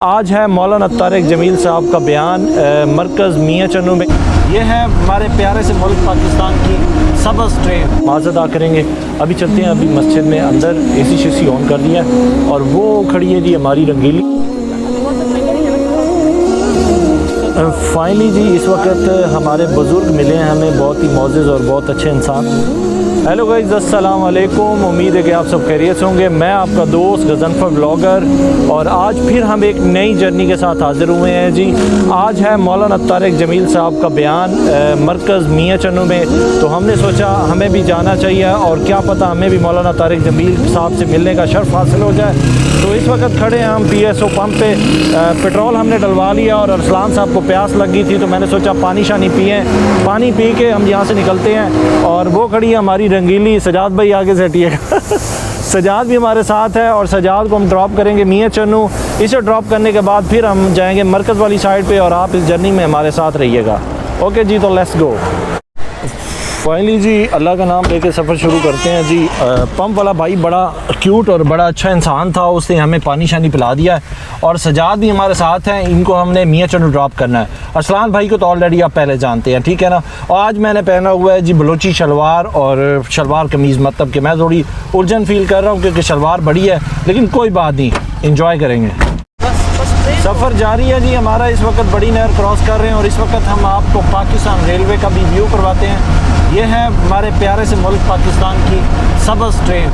आज है मौलाना तारिक जमील साहब का बयान मरकज़ मियाँ चन्नू में। ये है हमारे प्यारे से मुल्क पाकिस्तान की सबस ट्रेन। नमाज़ अदा करेंगे। अभी चलते हैं, अभी मस्जिद में अंदर एसी शेसी ऑन कर दिया और वो खड़ी है जी हमारी रंगीली। फाइनली जी इस वक्त हमारे बुज़ुर्ग मिले हैं हमें, बहुत ही मोअज़्ज़ज़ और बहुत अच्छे इंसान। हेलो गाइज़, अस्सलाम वालेकुम। उम्मीद है कि आप सब खैरियत से होंगे। मैं आपका दोस्त गज़नफ़र ब्लॉगर और आज फिर हम एक नई जर्नी के साथ हाज़िर हुए हैं जी। आज है मौलाना तारिक जमील साहब का बयान मरकज़ मियाँ चन्नू में, तो हमने सोचा हमें भी जाना चाहिए और क्या पता हमें भी मौलाना तारिक जमील साहब से मिलने का शर्फ हासिल हो जाए। तो इस वक्त खड़े हैं हम PSO पंप पे। पेट्रोल हमने डलवा लिया और अरसलान साहब को प्यास लग गई थी, तो मैंने सोचा पानी शानी पिएँ। पानी पी के हम यहाँ से निकलते हैं। और वो खड़ी है हमारी रंगीली सजाद भाई, आगे से हटिएगा। सजाद भी हमारे साथ है और सजाद को हम ड्रॉप करेंगे मियाँ चन्नू। इसे ड्रॉप करने के बाद फिर हम जाएंगे मरकज़ वाली साइड पे और आप इस जर्नी में हमारे साथ रहिएगा। ओके जी, तो लेट्स गो। फाइनली जी अल्लाह का नाम लेके सफ़र शुरू करते हैं जी। पंप वाला भाई बड़ा क्यूट और बड़ा अच्छा इंसान था, उसने हमें पानी शानी पिला दिया है और सजाद भी हमारे साथ हैं। इनको हमने मियाँ चन्नू ड्रॉप करना है। अरसलान भाई को तो ऑलरेडी आप पहले जानते हैं, ठीक है ना। और आज मैंने पहना हुआ है जी बलोची शलवार और शलवार कमीज़, मतलब कि मैं थोड़ी उलझन फील कर रहा हूँ क्योंकि शलवार बड़ी है, लेकिन कोई बात नहीं, इंजॉय करेंगे। सफ़र जारी है जी हमारा। इस वक्त बड़ी नहर क्रॉस कर रहे हैं और इस वक्त हम आपको पाकिस्तान रेलवे का भी व्यू करवाते हैं। ये है हमारे प्यारे से मुल्क पाकिस्तान की सबस ट्रेन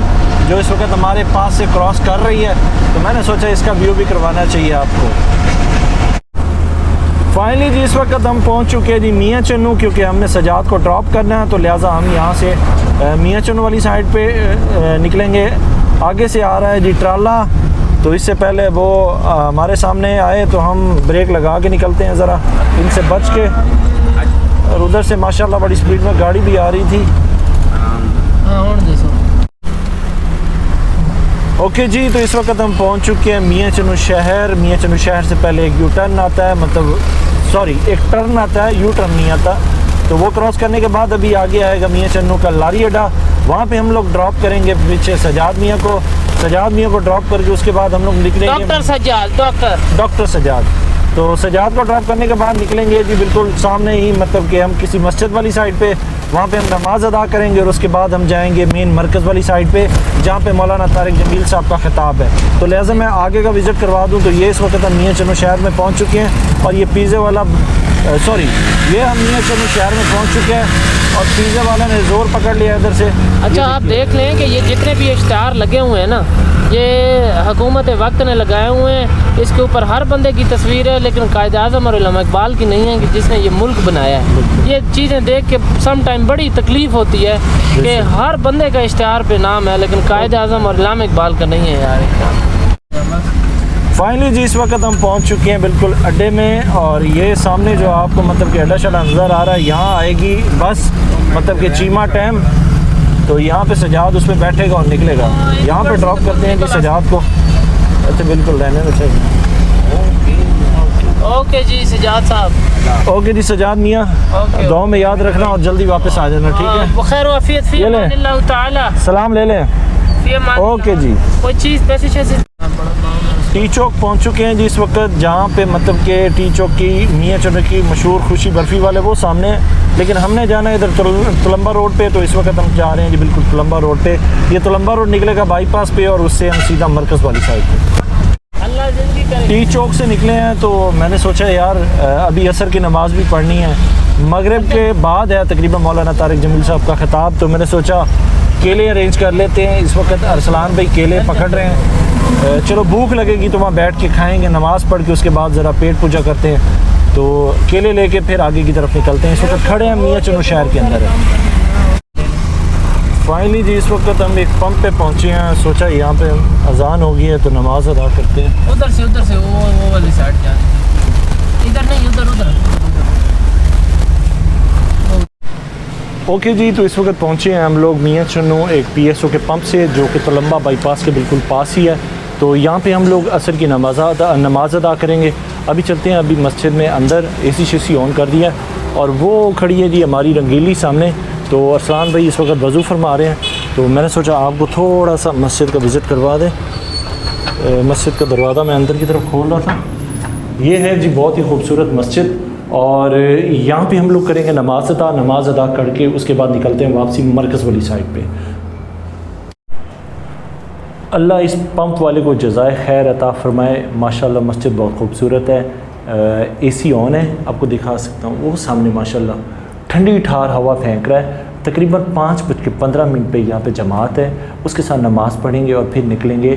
जो इस वक्त हमारे पास से क्रॉस कर रही है, तो मैंने सोचा इसका व्यू भी करवाना चाहिए आपको। फाइनली जी इस वक्त हम पहुंच चुके हैं जी मियाँ चन्नू, क्योंकि हमने सजाद को ड्रॉप करना है, तो लिहाजा हम यहाँ से मियाँ चन्नू वाली साइड पे निकलेंगे। आगे से आ रहा है जी ट्राला, तो इससे पहले वो हमारे सामने आए तो हम ब्रेक लगा के निकलते हैं ज़रा इनसे बच के। और उधर से माशाल्लाह बड़ी स्पीड में गाड़ी भी आ रही थी। ओके जी, तो इस वक्त हम पहुंच चुके हैं मियाँ चन्नू शहर। मियाँ चन्नू शहर से पहले एक यू टर्न आता है, मतलब सॉरी एक टर्न आता है, यू टर्न नहीं आता। तो वो क्रॉस करने के बाद अभी आगे आएगा मियाँ चन्नू का लारी अड्डा। वहाँ पे हम लोग ड्रॉप करेंगे पीछे सजाद मियाँ को। सजाद मियाँ को ड्रॉप करके उसके बाद हम लोग निकलेंगे डॉक्टर सजाद। तो सजाद को ड्रॉप करने के बाद निकलेंगे जी बिल्कुल सामने ही, मतलब कि हम किसी मस्जिद वाली साइड पे, वहाँ पे हम नमाज अदा करेंगे और उसके बाद हम जाएंगे मेन मरकज़ वाली साइड पे जहाँ पे मौलाना तारिक जमील साहब का खिताब है। तो लिहाजा मैं आगे का विज़िट करवा दूँ। तो ये इस वक्त हम मियाँ चन्नू शहर में पहुँच चुके हैं और ये पिज़्ज़े वाला ये हम मियाँ चन्नू शहर में पहुँच चुके हैं और पिज़्ज़ा वाला ने ज़ोर पकड़ लिया इधर से। अच्छा, आप देख लें कि ये जितने भी इश्तिहार लगे हुए हैं ना, ये हुकूमत वक्त ने लगाए हुए हैं। इसके ऊपर हर बंदे की तस्वीर है, लेकिन कायद आज़म और उलमा इकबाल की नहीं है कि जिसने ये मुल्क बनाया है। ये चीज़ें देख के सम टाइम बड़ी तकलीफ़ होती है कि हर बंदे का इश्तिहार पे नाम है, लेकिन कायद आज़म और उलमा इकबाल का नहीं है यार। फाइनली जी इस वक्त हम पहुंच चुके हैं बिल्कुल अड्डे में और ये सामने जो आपको मतलब कि अड्डा शड्डा नज़र आ रहा है, यहाँ आएगी बस, मतलब कि चीमा टैम। तो यहाँ पे सजाद उस पर बैठेगा और निकलेगा। यहाँ पे ड्रॉप करते हैं कि सजाद को। अच्छा बिल्कुल रहने दो चाहिए। ओके जी सजाद साहब। ओके जी सजाद मियाँ, दुआ में याद रखना और जल्दी वापस आ जाना, ठीक है। खैर वाफियत फी अल्लाह ताला। सलाम ले लें। ओके जी। कोई चीज़ पैसे टी चौक पहुंच चुके हैं जी इस वक्त, जहाँ पे मतलब कि टी चौक की मियाँ चन्नू की मशहूर खुशी बर्फ़ी वाले वो सामने, लेकिन हमने जाना है इधर तुलंबा रोड पे। तो इस वक्त हम जा रहे हैं जी बिल्कुल तुलंबा रोड पे। ये तुलंबा रोड निकलेगा बाईपास पे और उससे हम सीधा मरकज़ वाली साइड पे टी चौक से निकले हैं। तो मैंने सोचा यार अभी असर की नमाज़ भी पढ़नी है, मगरिब के बाद है तकरीबन मौलाना तारिक जमील साहब का खिताब। तो मैंने सोचा केले अरेंज कर लेते हैं। इस वक्त अरसलान भाई केले पकड़ रहे हैं। चलो भूख लगेगी तो वहाँ बैठ के खाएंगे, नमाज़ पढ़ के उसके बाद ज़रा पेट पूजा करते हैं। तो केले लेके फिर आगे की तरफ निकलते हैं। इस वक्त खड़े हैं मियाँ चन्नू शहर के अंदर है। फाइनली जी इस वक्त हम एक पंप पे पहुँचे हैं। सोचा यहाँ पे अजान हो गई है तो नमाज अदा करते हैं। उधर से वो वाली साइड जा, इधर नहीं, उधर। ओके जी, तो इस वक्त पहुँचे हैं हम लोग मियाँ चन्नू एक PSO के पंप से, जो कि तुलंबा बाईपास के बिल्कुल पास ही है। तो यहाँ पे हम लोग असर की नमाज अदा करेंगे। अभी चलते हैं, अभी मस्जिद में अंदर एसी शेसी ऑन कर दिया और वो खड़ी है जी हमारी रंगीली सामने। तो अरसलान भाई इस वक्त वज़ू फरमा रहे हैं, तो मैंने सोचा आपको थोड़ा सा मस्जिद का विज़िट करवा दें। मस्जिद का दरवाज़ा मैं अंदर की तरफ खोल रहा था ये है जी बहुत ही खूबसूरत मस्जिद, और यहाँ पे हम लोग करेंगे नमाज अदा करके उसके बाद निकलते हैं वापसी मरकज़ वाली साइड पे। अल्लाह इस पंप वाले को जज़ाए खैर अता फरमाए। माशाल्लाह मस्जिद बहुत खूबसूरत है। एसी ऑन है, आपको दिखा सकता हूँ। वो सामने माशाल्लाह ठंडी ठार हवा फेंक रहा है। तकरीबन 5:15 पे यहाँ पे जमात है, उसके साथ नमाज़ पढ़ेंगे और फिर निकलेंगे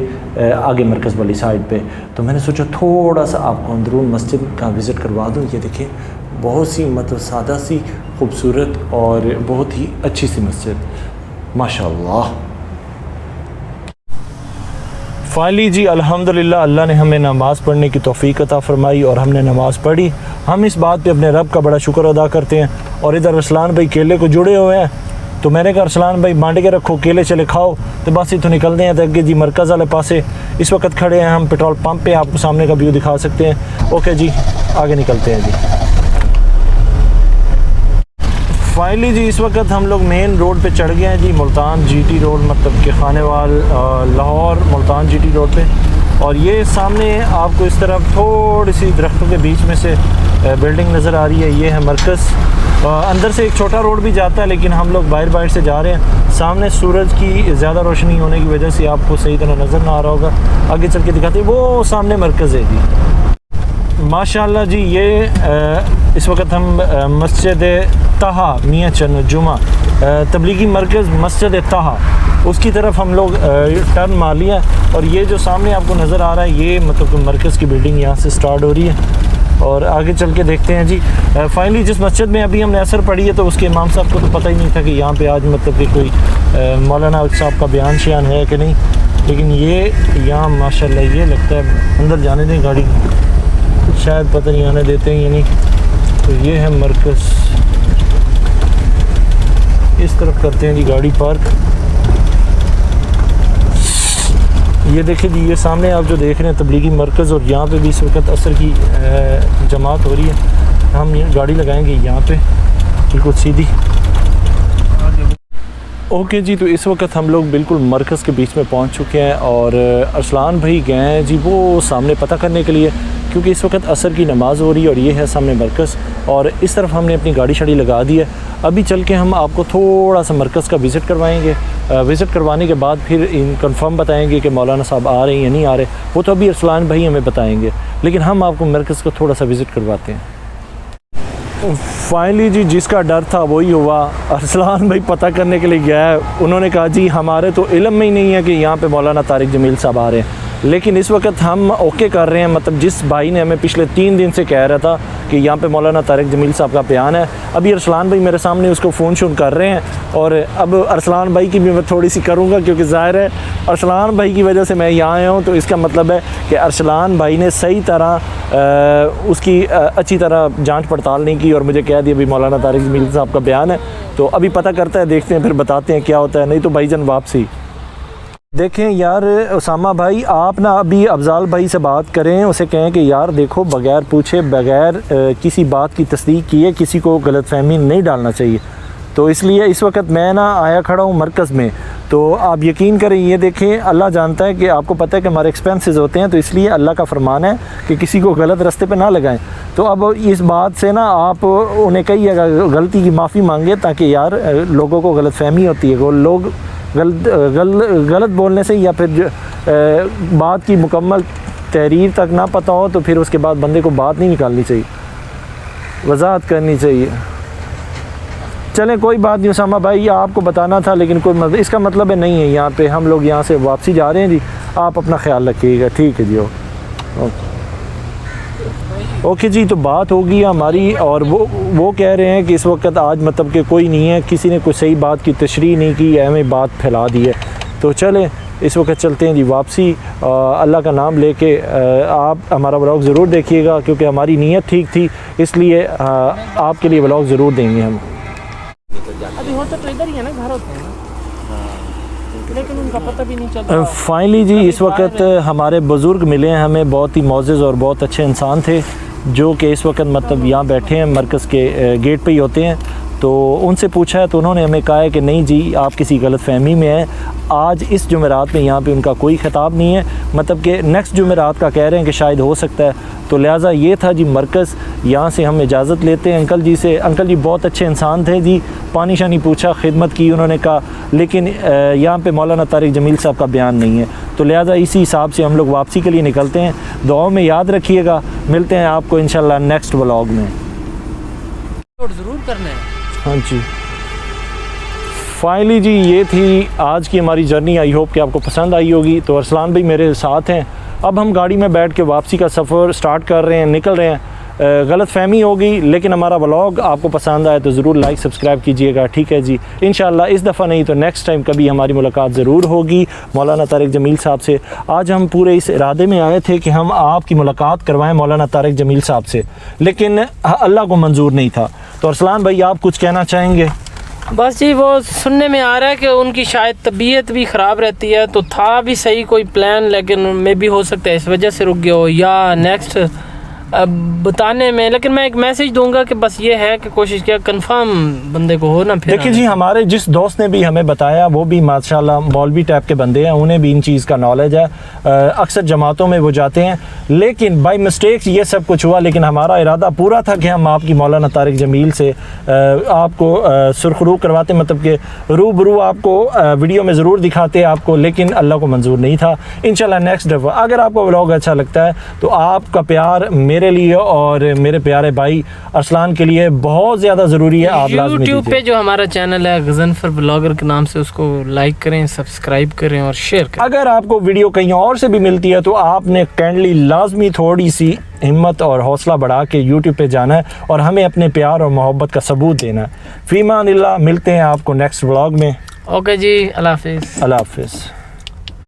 आगे मरकज़ वाली साइड पे। तो मैंने सोचा थोड़ा सा आपको अंदरून मस्जिद का विज़िट करवा दूँ। ये देखिए बहुत सी मतलब सादा सी खूबसूरत और बहुत ही अच्छी सी मस्जिद माशाल्लाह। फाइनली जी अल्हम्दुलिल्लाह अल्लाह ने हमें नमाज़ पढ़ने की तौफ़ीक अता फ़रमाई और हमने नमाज़ पढ़ी। हम इस बात पे अपने रब का बड़ा शुक्र अदा करते हैं। और इधर अरसलान भाई केले को जुड़े हुए हैं, तो मैंने कहा अरसलान भाई बांट के रखो, केले चले खाओ। तो बस इतों निकलते हैं तो अगे जी मरकज़ वाले पासे इस वक्त खड़े हैं हम पेट्रोल पंप पे, आपको सामने का व्यू दिखा सकते हैं। ओके जी आगे निकलते हैं जी। फाइनली जी इस वक्त हम लोग मेन रोड पे चढ़ गए हैं जी, मुल्तान जीटी रोड, मतलब कि खानेवाल लाहौर मुल्तान जीटी रोड पे। और ये सामने आपको इस तरफ थोड़ी सी दरख्तों के बीच में से बिल्डिंग नज़र आ रही है, ये है मरकज़। अंदर से एक छोटा रोड भी जाता है, लेकिन हम लोग बाहर से जा रहे हैं। सामने सूरज की ज़्यादा रोशनी होने की वजह से आपको सही तरह नज़र ना आ रहा होगा, आगे चल के दिखाते हैं। वो सामने मरकज़ है जी माशाल्लाह जी। ये इस वक्त हम मस्जिद ताहा मियाँ चन्न जुमा तबलीगी मरकज़ मस्जिद ताहा उसकी तरफ हम लोग टर्न मार लिया। और ये जो सामने आपको नज़र आ रहा है ये मतलब कि मरकज़ की बिल्डिंग यहाँ से स्टार्ट हो रही है। और आगे चल के देखते हैं जी। फाइनली जिस मस्जिद में अभी हमने असर पढ़ी है, तो उसके इमाम साहब को तो पता ही नहीं था कि यहाँ पे आज मतलब कि कोई मौलाना साहब का बयान शयान है कि नहीं, लेकिन ये यहाँ माशाल्लाह ये लगता है अंदर जाने दें गाड़ी, शायद पता नहीं आने देते हैं या नहीं। तो ये है मरकज़, इस तरफ करते हैं जी गाड़ी पार्क। ये देखिए जी ये सामने आप जो देख रहे हैं तबलीगी मरकज़, और यहाँ पे भी इस वक्त असर की जमात हो रही है। हम ये गाड़ी लगाएंगे यहाँ पे बिल्कुल सीधी। ओके जी, तो इस वक्त हम लोग बिल्कुल मरकज़ के बीच में पहुँच चुके हैं और अरसलान भाई गए हैं जी वो सामने पता करने के लिए, क्योंकि इस वक्त असर की नमाज़ हो रही है। और ये है सामने मरकज़, और इस तरफ हमने अपनी गाड़ी शाड़ी लगा दी है। अभी चल के हम आपको थोड़ा सा मरकज़ का विज़िट करवाएंगे। विज़िट करवाने के बाद फिर इन कंफर्म बताएंगे कि मौलाना साहब आ रहे हैं या नहीं आ रहे, वो तो अभी अरसलान भाई हमें बताएंगे, लेकिन हम आपको मरकज़ का थोड़ा सा विज़िट करवाते हैं। फाइनली जी जिसका डर था वही हुआ। अरसलान भाई पता करने के लिए गया है, उन्होंने कहा जी हमारे तो इल्म में ही नहीं है कि यहाँ पे मौलाना तारिक जमील साहब आ रहे हैं, लेकिन इस वक्त हम ओके कर रहे हैं। मतलब जिस भाई ने हमें पिछले 3 दिन से कह रहा था कि यहाँ पे मौलाना तारिक जमील साहब का बयान है, अभी अरसलान भाई मेरे सामने उसको फ़ोन शोन कर रहे हैं। और अब अरसलान भाई की भी मैं थोड़ी सी करूँगा, क्योंकि ज़ाहिर है अरसलान भाई की वजह से मैं यहाँ आया हूँ, तो इसका मतलब है कि अरसलान भाई ने सही तरह उसकी अच्छी तरह जांच पड़ताल नहीं की और मुझे कह दिया भी मौलाना तारिक जमील साहब का बयान है। तो अभी पता करता है, देखते हैं फिर बताते हैं क्या होता है, नहीं तो भाईजान वापसी। देखें यार उसामा भाई, आप ना अभी अफजाल भाई से बात करें, उसे कहें कि यार देखो बग़ैर पूछे बग़ैर किसी बात की तस्दीक किए किसी को गलतफहमी नहीं डालना चाहिए। तो इसलिए इस वक्त मैं ना आया खड़ा हूँ मरकज़ में, तो आप यकीन करें, ये देखें अल्लाह जानता है कि आपको पता है कि हमारे एक्सपेंसेस होते हैं, तो इसलिए अल्लाह का फरमान है कि किसी को गलत रास्ते पे ना लगाएं। तो अब इस बात से ना आप उन्हें कहिएगा गलती की माफ़ी मांगे, ताकि यार लोगों को गलतफहमी होती है, वो लोग गलत बोलने से या फिर बात की मुकम्मल तहरीर तक ना पता हो, तो फिर उसके बाद बंदे को बात नहीं निकालनी चाहिए, वजाहत करनी चाहिए। चलें कोई बात नहीं उसामा भाई, आपको बताना था, लेकिन कोई इसका मतलब है नहीं है यहाँ पे हम लोग यहाँ से वापसी जा रहे हैं जी, आप अपना ख्याल रखिएगा, ठीक है जी। ओके जी, तो बात होगी हमारी, और वो कह रहे हैं कि इस वक्त आज मतलब कि कोई नहीं है, किसी ने कोई सही बात की तशरीह नहीं की, हमें बात फैला दी है। तो चलें इस वक्त चलते हैं जी वापसी। अल्लाह का नाम लेके आप हमारा व्लॉग ज़रूर देखिएगा, क्योंकि हमारी नीयत ठीक थी, इसलिए आपके लिए व्लॉग ज़रूर देंगे हम। अभी होता तो इधर ही है ना, घर होते हैं ना, लेकिन उनका पता भी नहीं चलता। फाइनली जी इस वक्त हमारे बुज़ुर्ग मिले हैं हमें, बहुत ही मोअज़्ज़ज़ और बहुत अच्छे इंसान थे, जो कि इस वक्त मतलब यहाँ बैठे हैं, मरकज़ के गेट पे ही होते हैं। तो उनसे पूछा है तो उन्होंने हमें कहा है कि नहीं जी, आप किसी गलत फहमी में हैं। आज इस जुमेरात में यहाँ पे उनका कोई ख़िताब नहीं है, मतलब कि नेक्स्ट जुमेरात का कह रहे हैं कि शायद हो सकता है। तो लिहाजा ये था जी मरकज़, यहाँ से हम इजाज़त लेते हैं अंकल जी से। अंकल जी बहुत अच्छे इंसान थे जी, पानी शानी पूछा, खिदमत की उन्होंने कहा, लेकिन यहाँ पे मौलाना तारिक जमील साहब का बयान नहीं है। तो लिहाजा इसी हिसाब से हम लोग वापसी के लिए निकलते हैं। दुआओं में याद रखिएगा, मिलते हैं आपको इंशाल्लाह नेक्स्ट व्लॉग में। ज़रूर करना है। हाँ जी, फाइनली जी ये थी आज की हमारी जर्नी। आई होप कि आपको पसंद आई होगी। तो अरसलान भाई मेरे साथ हैं। अब हम गाड़ी में बैठ के वापसी का सफ़र स्टार्ट कर रहे हैं, निकल रहे हैं। गलत फहमी होगी, लेकिन हमारा व्लॉग आपको पसंद आए तो ज़रूर लाइक सब्सक्राइब कीजिएगा, ठीक है जी। इंशाल्लाह इस दफ़ा नहीं तो नेक्स्ट टाइम कभी हमारी मुलाकात ज़रूर होगी मौलाना तारिक जमील साहब से। आज हम पूरे इस इरादे में आए थे कि हम आपकी मुलाकात करवाएं मौलाना तारिक जमील साहब से, लेकिन अल्लाह को मंजूर नहीं था। तो अरसलान भाई आप कुछ कहना चाहेंगे? बस जी, वो सुनने में आ रहा है कि उनकी शायद तबीयत भी ख़राब रहती है, तो था भी सही कोई प्लान, लेकिन मे भी हो सकता है इस वजह से रुक गया हो या नेक्स्ट बताने में। लेकिन मैं एक मैसेज दूंगा कि बस ये है कि कोशिश किया कंफर्म बंदे को हो ना। फिर देखिए जी, हमारे जिस दोस्त ने भी हमें बताया वो भी माशाल्लाह मौलवी टाइप के बंदे हैं, उन्हें भी इन चीज़ का नॉलेज है। अक्सर जमातों में वो जाते हैं, लेकिन बाय मिस्टेक्स ये सब कुछ हुआ। लेकिन हमारा इरादा पूरा था कि हम आपकी मौलाना तारिक जमील से आपको सुरखरू करवाते, मतलब कि रूबरू आपको वीडियो में ज़रूर दिखाते आपको, लेकिन अल्लाह को मंजूर नहीं था। इंशाल्लाह नेक्स्ट दफ़ा अगर आपको व्लॉग अच्छा लगता है तो आपका प्यार मेरे लिए और मेरे प्यारे भाई अरसलान के लिए बहुत ज़्यादा ज़रूरी है। आप यूट्यूब पे जो हमारा चैनल है गज़नफ़र ब्लॉगर के नाम से, उसको लाइक करें, सब्सक्राइब करें और शेयर करें। अगर आपको वीडियो कहीं और से भी मिलती है तो आपने काइंडली लाजमी थोड़ी सी हिम्मत और हौसला बढ़ा के यूट्यूब पे जाना है और हमें अपने प्यार और मोहब्बत का सबूत देना है। फ़ीमानिल्लाह, मिलते हैं आपको नेक्स्ट व्लॉग में। ओके जी, अल्लाह हाफिज़। अल्लाह हाफिज़।